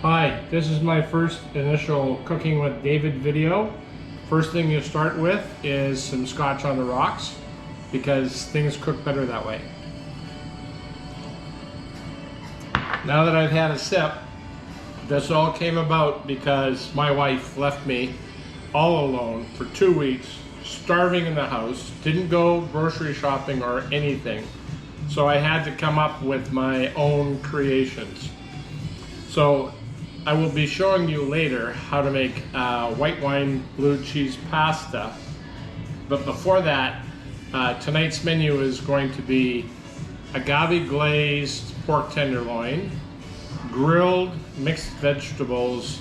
Hi, this is my first initial Cooking with David video. First thing you start with is some scotch on the rocks because things cook better that way. Now that I've had a sip, this all came about because my wife left me all alone for 2 weeks, starving in the house, didn't go grocery shopping or anything. So I had to come up with my own creations. So I will be showing you later how to make white wine blue cheese pasta. But before that, tonight's menu is going to be agave glazed pork tenderloin, grilled mixed vegetables,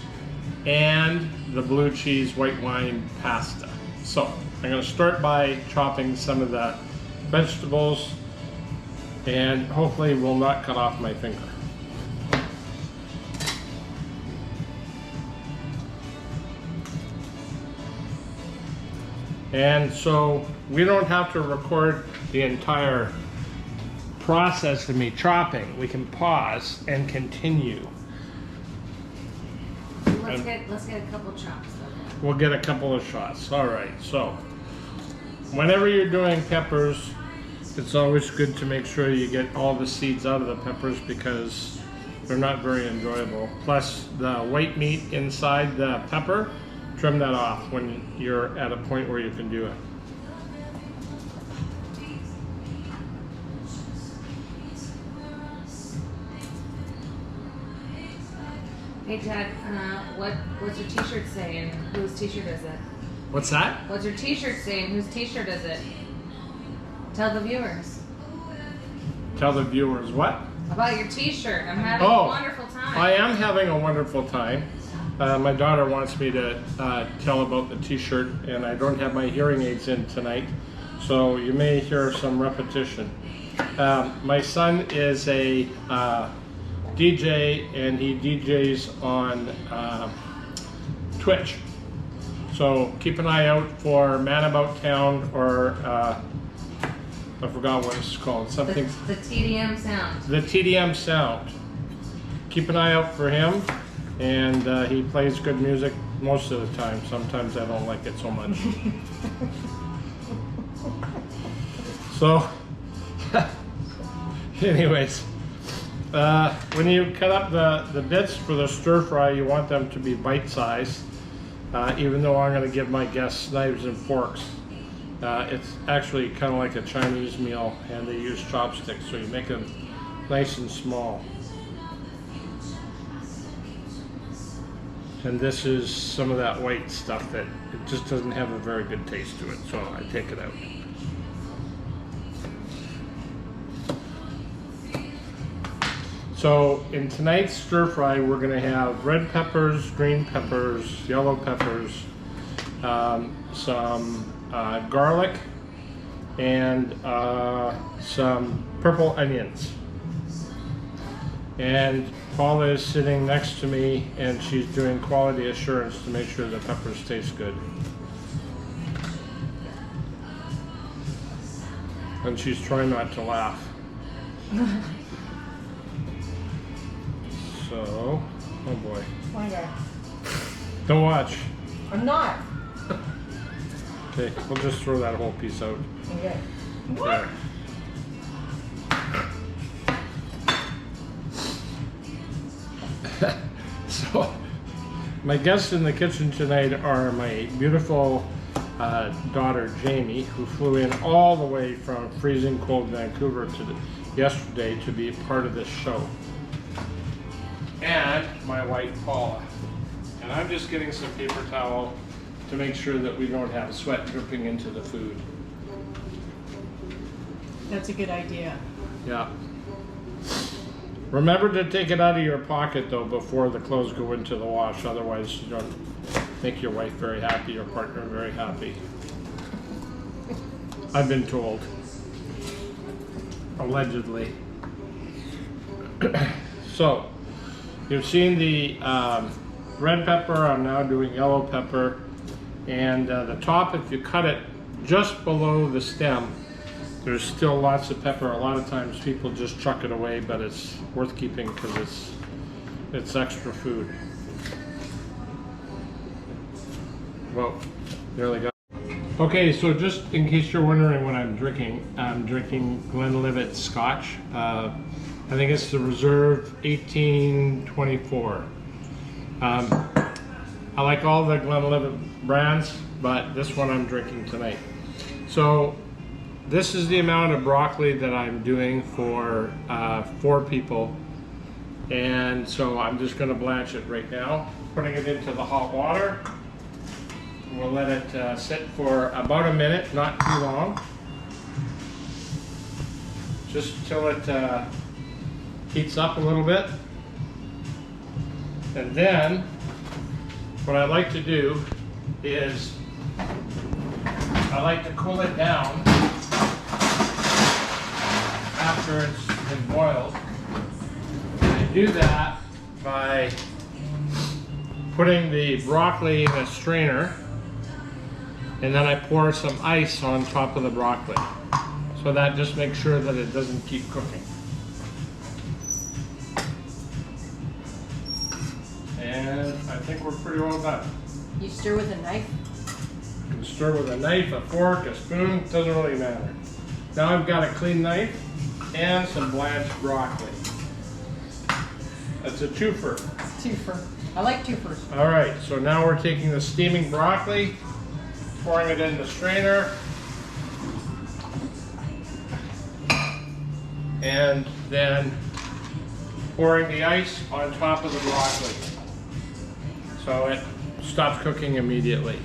and the blue cheese white wine pasta. So I'm going to start by chopping some of the vegetables, and hopefully will not cut off my finger. And so we don't have to record the entire process of me chopping. We can pause and continue. Let's get a couple chops though. We'll get a couple of shots. All right, so whenever you're doing peppers, it's always good to make sure you get all the seeds out of the peppers because they're not very enjoyable. Plus the white meat inside the pepper, trim that off when you're at a point where you can do it. Hey Ted, what's your t-shirt saying? Whose t-shirt is it? What's that? What's your t-shirt saying? Whose t-shirt is it? Tell the viewers. Tell the viewers what? About your t-shirt. I'm having a wonderful time. I am having a wonderful time. My daughter wants me to tell about the t-shirt, and I don't have my hearing aids in tonight, so you may hear some repetition. My son is a DJ, and he DJs on Twitch. So keep an eye out for Man About Town, or I forgot what it's called. Something. The TDM sound. The TDM sound. Keep an eye out for him, and he plays good music most of the time. Sometimes I don't like it so much. So, anyways. When you cut up the bits for the stir fry, you want them to be bite-sized, even though I'm going to give my guests knives and forks. It's actually kind of like a Chinese meal, and they use chopsticks, so you make them nice and small. And this is some of that white stuff that it just doesn't have a very good taste to it, so I take it out. So in tonight's stir fry, we're going to have red peppers, green peppers, yellow peppers, some garlic, and some purple onions. And Paula is sitting next to me, and she's doing quality assurance to make sure the peppers taste good. And she's trying not to laugh. So, oh boy. My guy. Don't watch. I'm not. Okay, we'll just throw that whole piece out. Okay. There. So, my guests in the kitchen tonight are my beautiful daughter Jamie, who flew in all the way from freezing cold Vancouver yesterday to be part of this show. And my wife Paula. And I'm just getting some paper towel to make sure that we don't have sweat dripping into the food. That's a good idea. Yeah. Remember to take it out of your pocket though before the clothes go into the wash, otherwise you don't make your wife very happy, your partner very happy. I've been told. Allegedly. So, you've seen the red pepper. I'm now doing yellow pepper. And the top, if you cut it just below the stem, there's still lots of pepper. A lot of times people just chuck it away, but it's worth keeping because it's It's extra food. Well, nearly got. Okay, so just in case you're wondering what I'm drinking Glenlivet Scotch. I think it's the Reserve 1824. I like all the Glenlivet brands, but this one I'm drinking tonight. So this is the amount of broccoli that I'm doing for 4 people. And so I'm just gonna blanch it right now, putting it into the hot water. We'll let it sit for about a minute, not too long. Just till it heats up a little bit. And then, what I like to do is, I like to cool it down after it's been boiled. And I do that by putting the broccoli in a strainer, and then I pour some ice on top of the broccoli. So that just makes sure that it doesn't keep cooking. And I think we're pretty well done. You stir with a knife? You can stir with a knife, a fork, a spoon, doesn't really matter. Now I've got a clean knife and some blanched broccoli. That's a twofer. Twofer. I like twofers. All right, so now we're taking the steaming broccoli, pouring it in the strainer, and then pouring the ice on top of the broccoli. So it stops cooking immediately.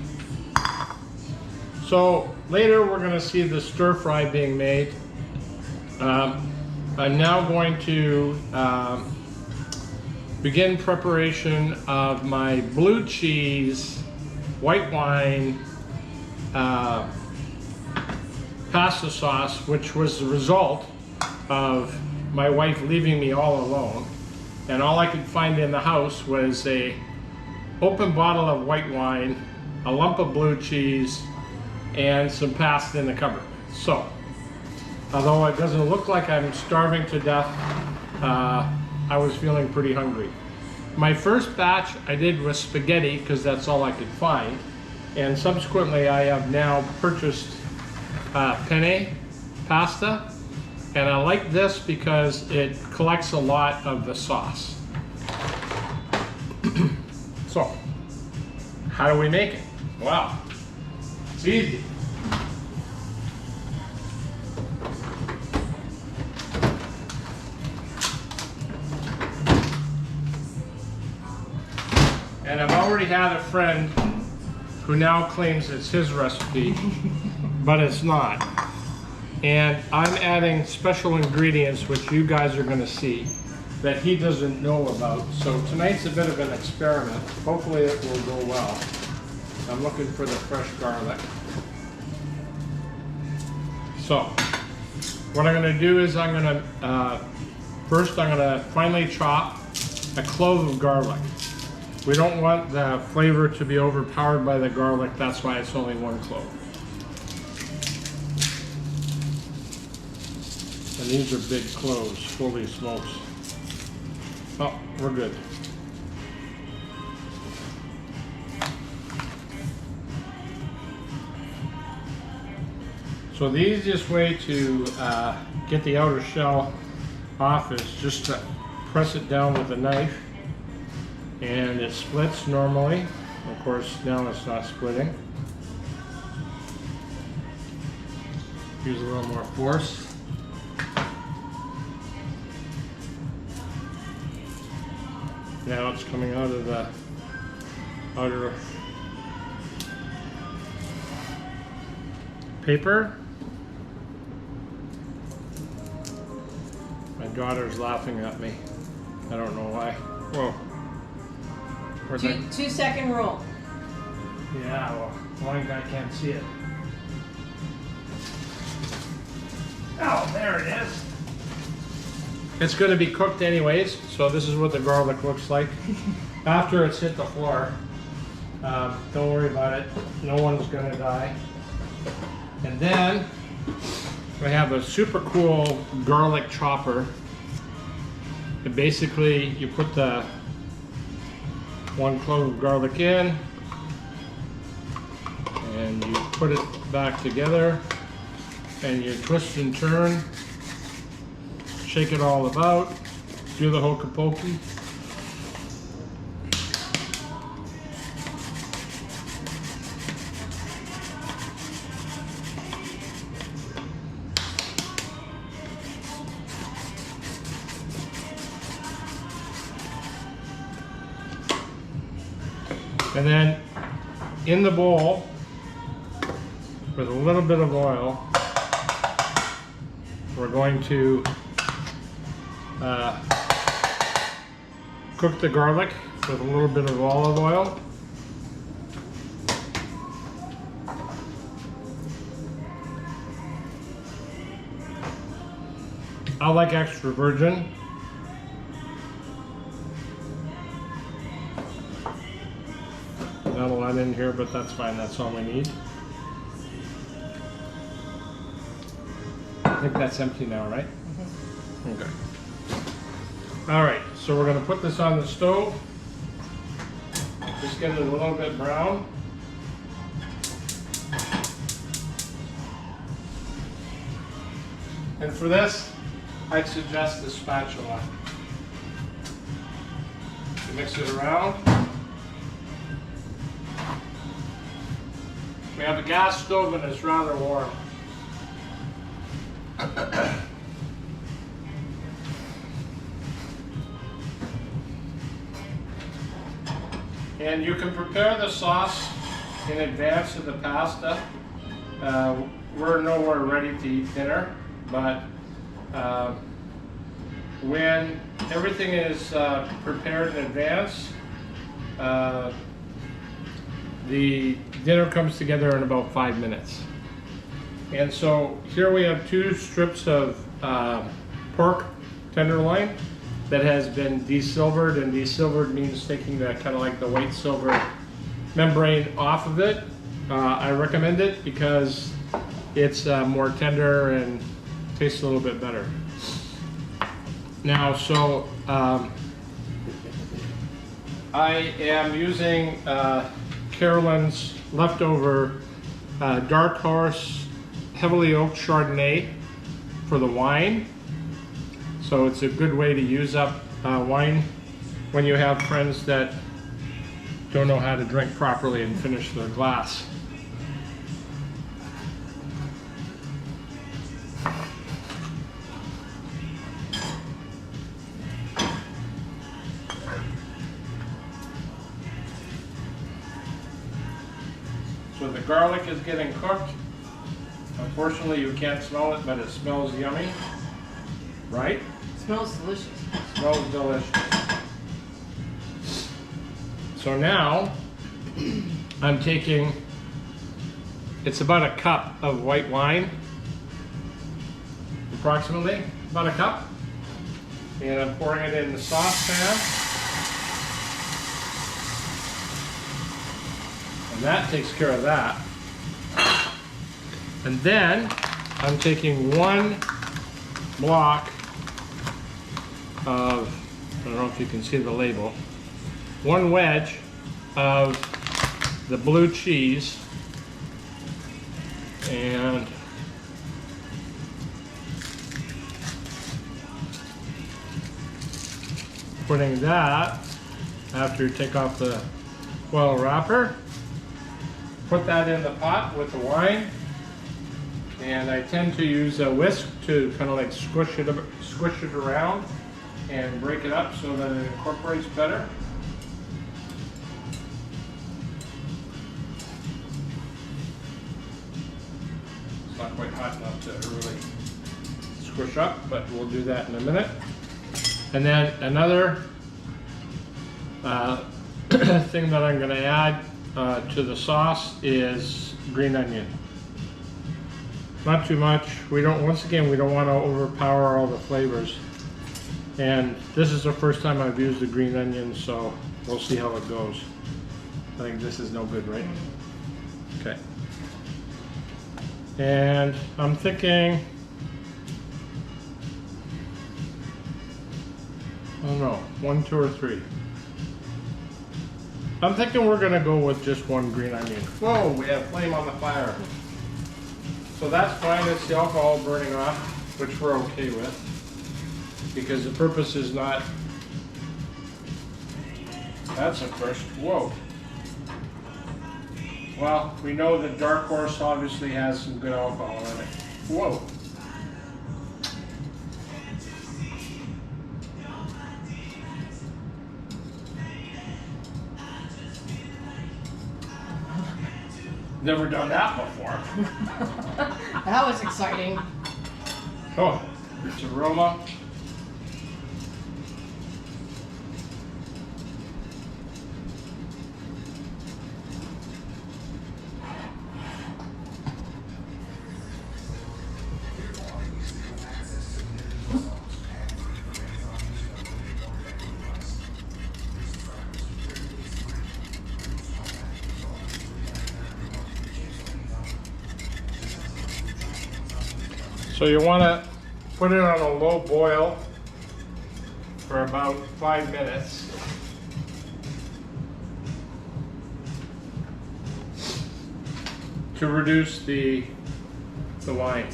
So later we're going to see the stir fry being made. I'm now going to begin preparation of my blue cheese, white wine, pasta sauce, which was the result of my wife leaving me all alone. And all I could find in the house was a open bottle of white wine, a lump of blue cheese, and some pasta in the cupboard. So, although it doesn't look like I'm starving to death, I was feeling pretty hungry. My first batch I did with spaghetti because that's all I could find. And subsequently I have now purchased penne pasta. And I like this because it collects a lot of the sauce. So, how do we make it? Well, it's easy. And I've already had a friend who now claims it's his recipe, but it's not. And I'm adding special ingredients, which you guys are going to see, that he doesn't know about. So tonight's a bit of an experiment. Hopefully it will go well. I'm looking for the fresh garlic. So what I'm going to do is first I'm going to finely chop a clove of garlic. We don't want the flavor to be overpowered by the garlic, that's why it's only 1 clove. And these are big cloves, holy smokes. Oh, we're good. So the easiest way to get the outer shell off is just to press it down with a knife, and it splits normally. Of course, now it's not splitting. Use a little more force. Now it's coming out of the outer paper. My daughter's laughing at me. I don't know why. Whoa. Where'd that- 2-second rule. Yeah, well, blind guy can't see it. Oh, there it is. It's going to be cooked anyways, so this is what the garlic looks like after it's hit the floor. Don't worry about it. No one's going to die. And then we have a super cool garlic chopper. And basically, you put the 1 clove of garlic in, and you put it back together, and you twist and turn, shake it all about, do the hokey pokey. And then in the bowl, with a little bit of oil, we're going to cook the garlic with a little bit of olive oil. I like extra virgin. Not a lot in here, but that's fine. That's all we need. I think that's empty now, right? Mm-hmm. Okay. All right, so we're going to put this on the stove. Just get it a little bit brown. And for this, I'd suggest the spatula. You mix it around. We have a gas stove and it's rather warm. And you can prepare the sauce in advance of the pasta. We're nowhere ready to eat dinner, but when everything is prepared in advance, the dinner comes together in about 5 minutes. And so here we have 2 strips of pork tenderloin that has been desilvered, and desilvered means taking the kind of like the white silver membrane off of it. I recommend it because it's more tender and tastes a little bit better. Now, so I am using Carolyn's leftover Dark Horse heavily oaked Chardonnay for the wine. So it's a good way to use up wine when you have friends that don't know how to drink properly and finish their glass. So the garlic is getting cooked. Unfortunately, you can't smell it, but it smells yummy, right? Smells delicious. Smells delicious. So now, I'm taking, it's about a cup of white wine, approximately, about a cup. And I'm pouring it in the saucepan. And that takes care of that. And then I'm taking 1 block of, I don't know if you can see the label, 1 wedge of the blue cheese, and putting that, after you take off the foil wrapper, put that in the pot with the wine. And I tend to use a whisk to kind of like squish it around and break it up so that it incorporates better. It's not quite hot enough to really squish up, but we'll do that in a minute. And then another thing that I'm going to add to the sauce is green onion. Not too much. We don't, once again, we don't want to overpower all the flavors. And this is the first time I've used the green onion, so we'll see how it goes. I think this is no good, right? Okay. And I'm thinking, I don't know, 1, 2, or 3. I'm thinking we're gonna go with just one green onion. Whoa, we have flame on the fire. So that's fine, it's the alcohol burning off, which we're okay with. Because the purpose is not, that's a first, whoa. Well, we know that Dark Horse obviously has some good alcohol in it. Whoa. Never done that before. That was exciting. Oh, rich aroma. So you want to put it on a low boil for about 5 minutes. To reduce the wine.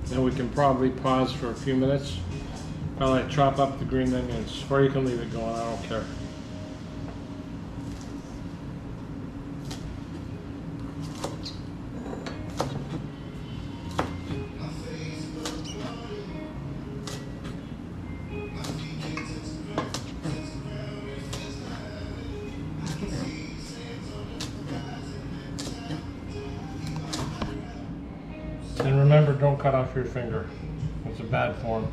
Then we can probably pause for a few minutes while I chop up the green onions, or you can leave it going, I don't care. And remember, don't cut off your finger. It's a bad form.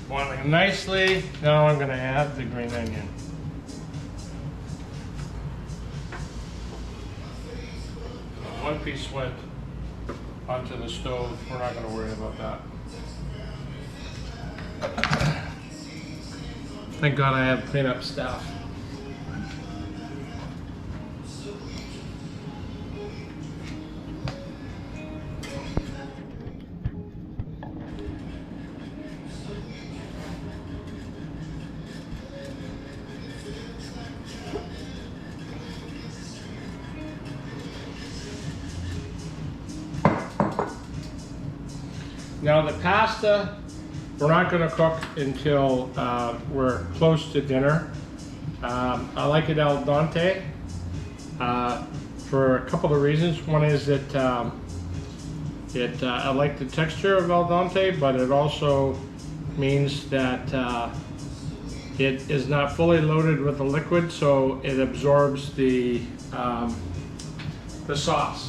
Boiling nicely. Now I'm going to add the green onion. One piece went onto the stove. We're not going to worry about that. Thank God I have cleanup staff. Now the pasta, we're not going to cook until we're close to dinner. I like it al dente for a couple of reasons. One is that I like the texture of al dente, but it also means that it is not fully loaded with the liquid, so it absorbs the sauce.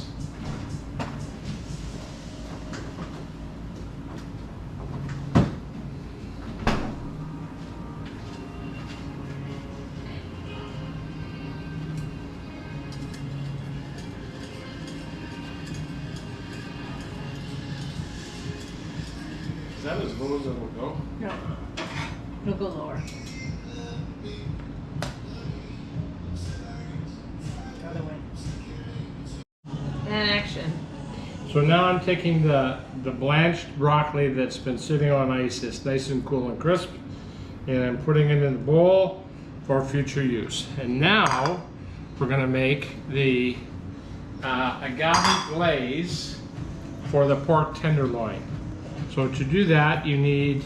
Is that as low as it will go? No. It'll go lower. Other way. And action. So now I'm taking the blanched broccoli that's been sitting on ice. It's nice and cool and crisp. And I'm putting it in the bowl for future use. And now we're going to make the agave glaze for the pork tenderloin. So to do that, you need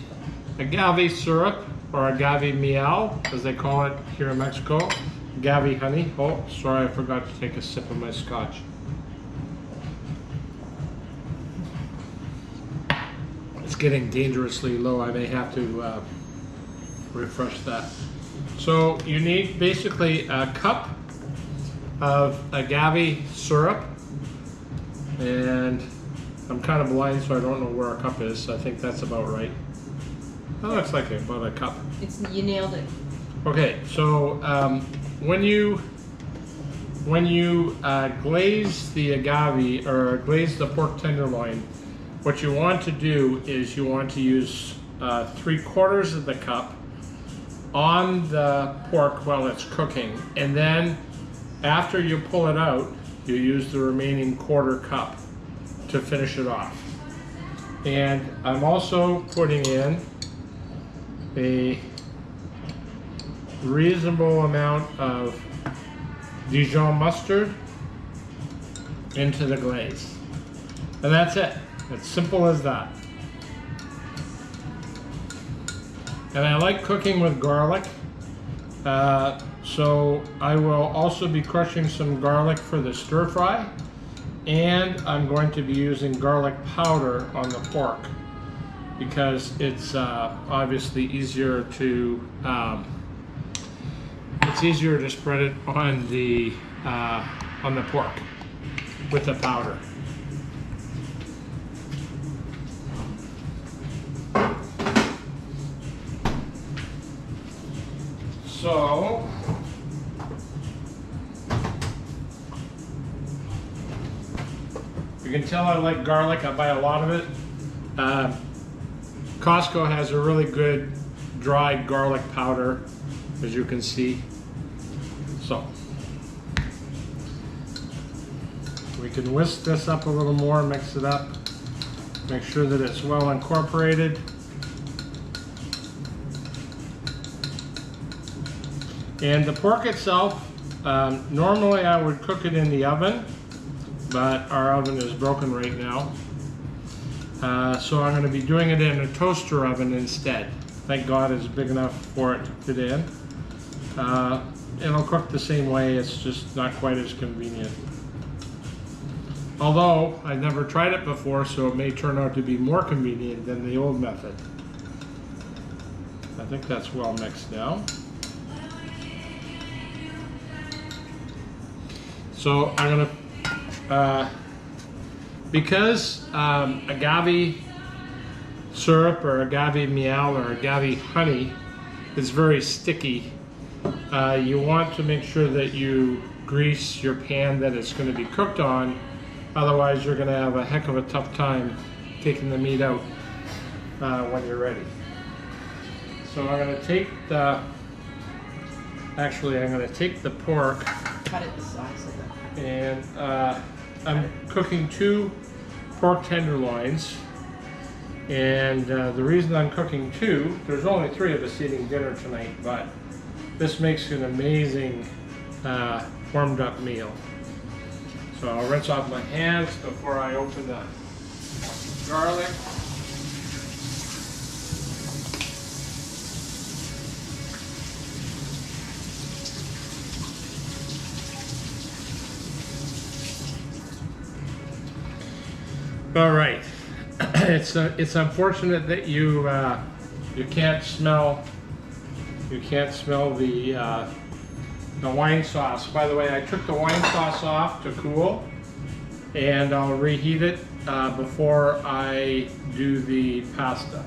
agave syrup, or agave miel, as they call it here in Mexico. Agave honey. Oh, sorry, I forgot to take a sip of my scotch. It's getting dangerously low. I may have to refresh that. So you need basically a cup of agave syrup, and I'm kind of blind, so I don't know where a cup is. I think that's about right. That looks like about a cup. You nailed it. Okay, so when you glaze the agave, or glaze the pork tenderloin, what you want to do is you want to use 3/4 of the cup on the pork while it's cooking, and then after you pull it out, you use the remaining 1/4 cup to finish it off. And I'm also putting in a reasonable amount of Dijon mustard into the glaze. And that's it. It's simple as that. And I like cooking with garlic, so I will also be crushing some garlic for the stir fry, and I'm going to be using garlic powder on the pork because it's obviously easier to spread it on the pork with the powder. So you can tell I like garlic. I buy a lot of it. Costco has a really good dry garlic powder, as you can see. So we can whisk this up a little more, mix it up, make sure that it's well incorporated. And the pork itself, normally I would cook it in the oven, but our oven is broken right now. So I'm going to be doing it in a toaster oven instead. Thank God it's big enough for it to fit in. It'll cook the same way, it's just not quite as convenient. Although I've never tried it before, so it may turn out to be more convenient than the old method. I think that's well mixed now. So I'm gonna, because agave syrup or agave miel or agave honey is very sticky, you want to make sure that you grease your pan that it's going to be cooked on. Otherwise, you're going to have a heck of a tough time taking the meat out when you're ready. So I'm going to take the, I'm going to take the pork. Cut it the size of it. And I'm cooking 2 pork tenderloins. And the reason I'm cooking 2, there's only 3 of us eating dinner tonight, but this makes an amazing warmed up meal. So I'll rinse off my hands before I open the garlic. All right, it's unfortunate that you can't smell the wine sauce. By the way, I took the wine sauce off to cool, and I'll reheat it before I do the pasta.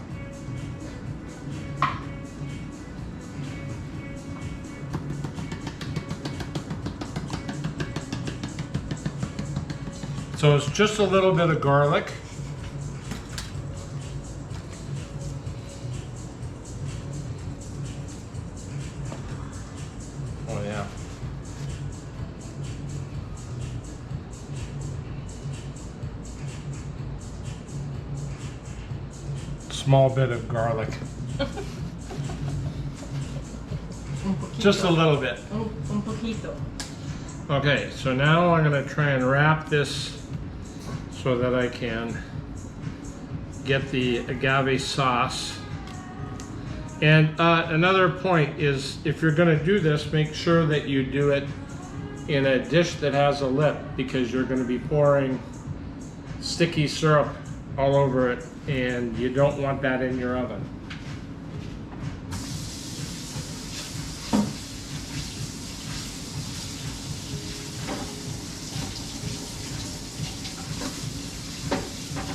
So it's just a little bit of garlic. Oh yeah. Small bit of garlic. Just a little bit. Un poquito. Okay, so now I'm going to try and wrap this so that I can get the agave sauce. And another point is, if you're going to do this, make sure that you do it in a dish that has a lip, because you're going to be pouring sticky syrup all over it, and you don't want that in your oven.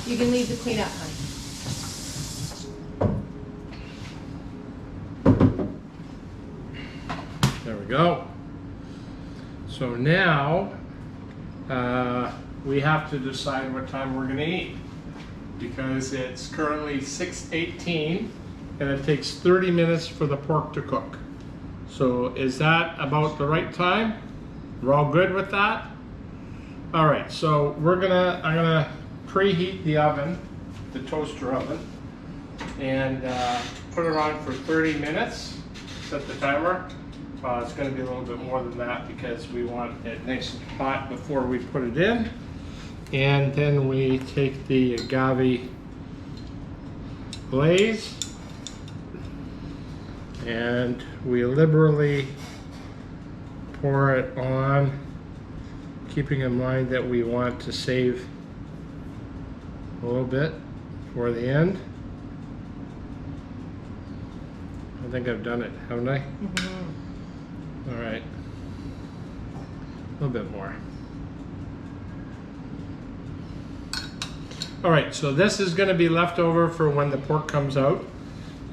You can leave the clean up, honey. There we go. So now we have to decide what time we're going to eat. because it's currently 6:18 and it takes 30 minutes for the pork to cook. So is that about the right time? We're all good with that? All right, so I'm gonna preheat the oven, the toaster oven, and put it on for 30 minutes. Set the timer. It's going to be a little bit more than that because we want it nice and hot before we put it in. And then we take the agave glaze and we liberally pour it on, keeping in mind that we want to save a little bit for the end. I think I've done it, haven't I? Mm-hmm. All right, a little bit more. All right, so this is going to be left over for when the pork comes out,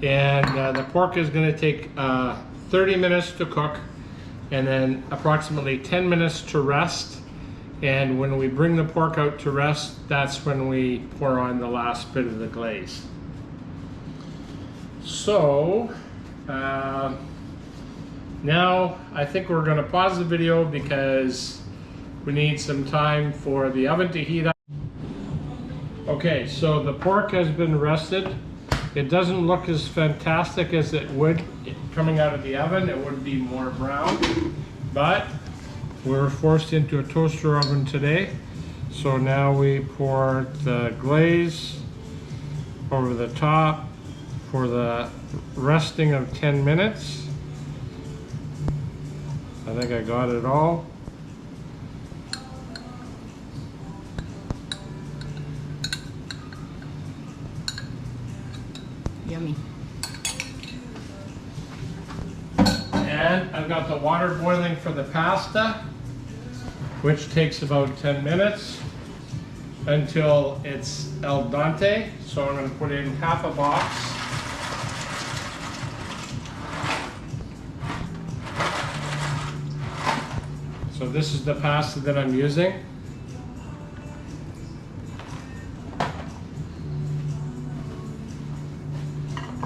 and the pork is going to take 30 minutes to cook, and then approximately 10 minutes to rest. And when we bring the pork out to rest, that's when we pour on the last bit of the glaze. So now I think we're going to pause the video because we need some time for the oven to heat up. Okay, so the pork has been rested. It doesn't look as fantastic as it would coming out of the oven. It would be more brown, but we're forced into a toaster oven today. So now we pour the glaze over the top for the resting of 10 minutes. I think I got it all. Yummy. And I've got the water boiling for the pasta, which takes about 10 minutes until it's al dente. So I'm going to put in half a box. So this is the pasta that I'm using.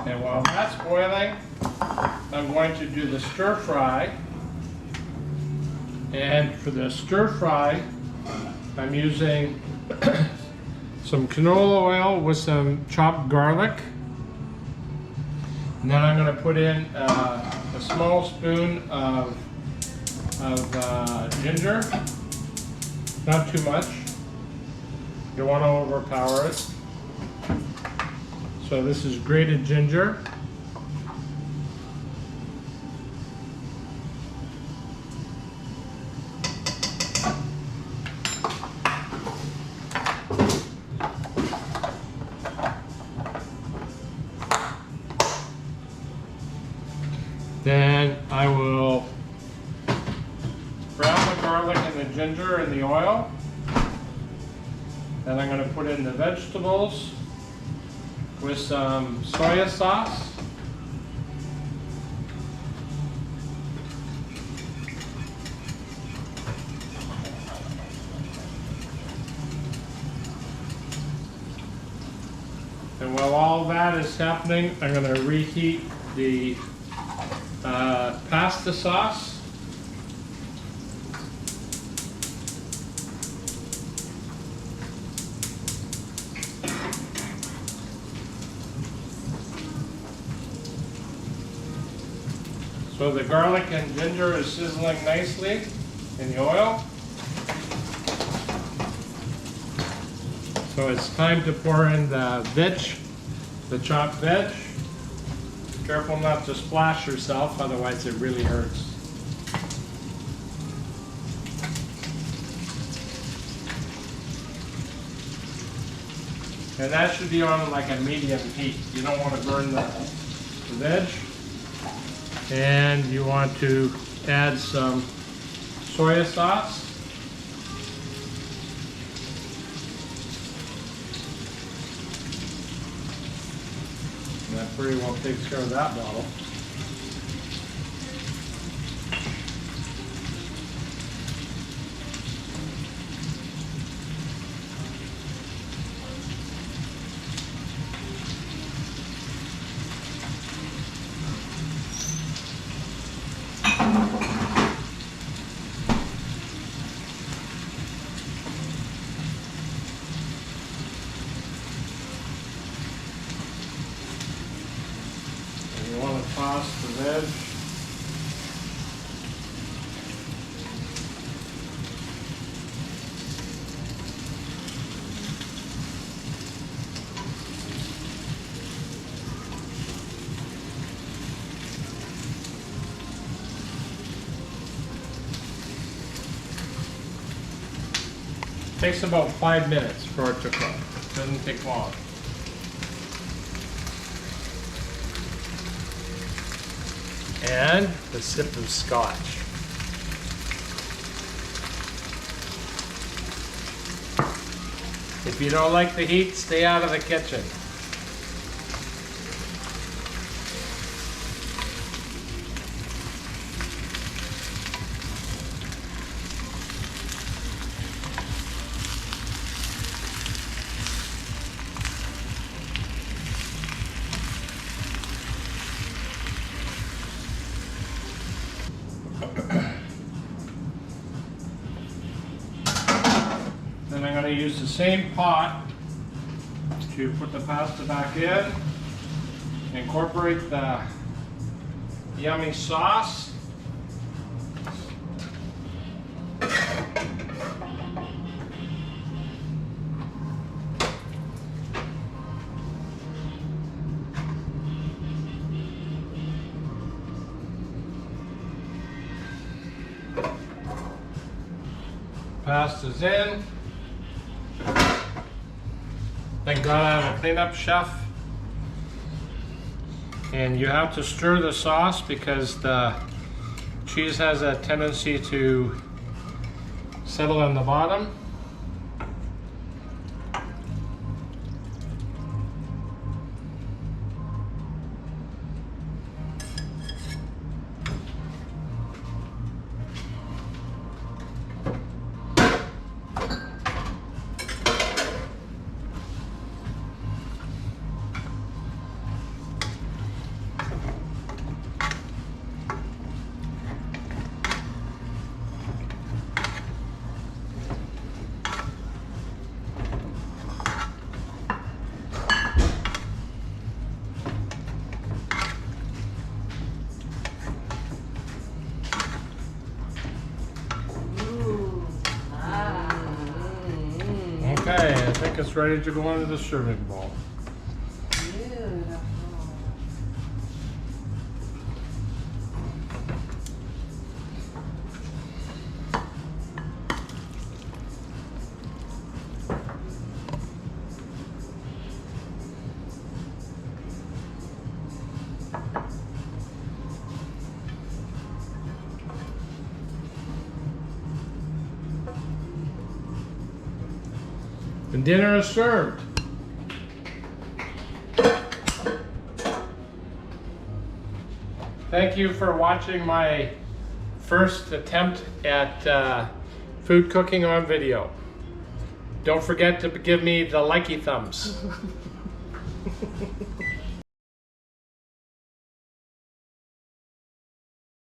And while that's boiling, I'm going to do the stir fry. And for the stir fry, I'm using some canola oil with some chopped garlic. And then I'm going to put in a small spoon of ginger. Not too much. You don't want to overpower it. So this is grated ginger. Then I will brown the garlic and the ginger in the oil. Then I'm going to put in the vegetables with some soy sauce. And while all that is happening, I'm going to reheat the pasta sauce. So the garlic and ginger is sizzling nicely in the oil. So it's time to pour in the veg, the chopped veg. Careful not to splash yourself, otherwise it really hurts. And that should be on like a medium heat. You don't want to burn the veg. And you want to add some soy sauce. And that pretty well takes care of that bottle. toss the veg. Takes about 5 minutes for it to cook. Doesn't take long. And a sip of scotch. If you don't like the heat, stay out of the kitchen. Then I'm going to use the same pot to put the pasta back in, incorporate the yummy sauce. Pasta's in. Thank God I have a cleanup chef. And you have to stir the sauce because the cheese has a tendency to settle on the bottom. Okay, I think it's ready to go into the serving bowl. Beautiful. And dinner is served. Thank you for watching my first attempt at food cooking on video. Don't forget to give me the likey thumbs.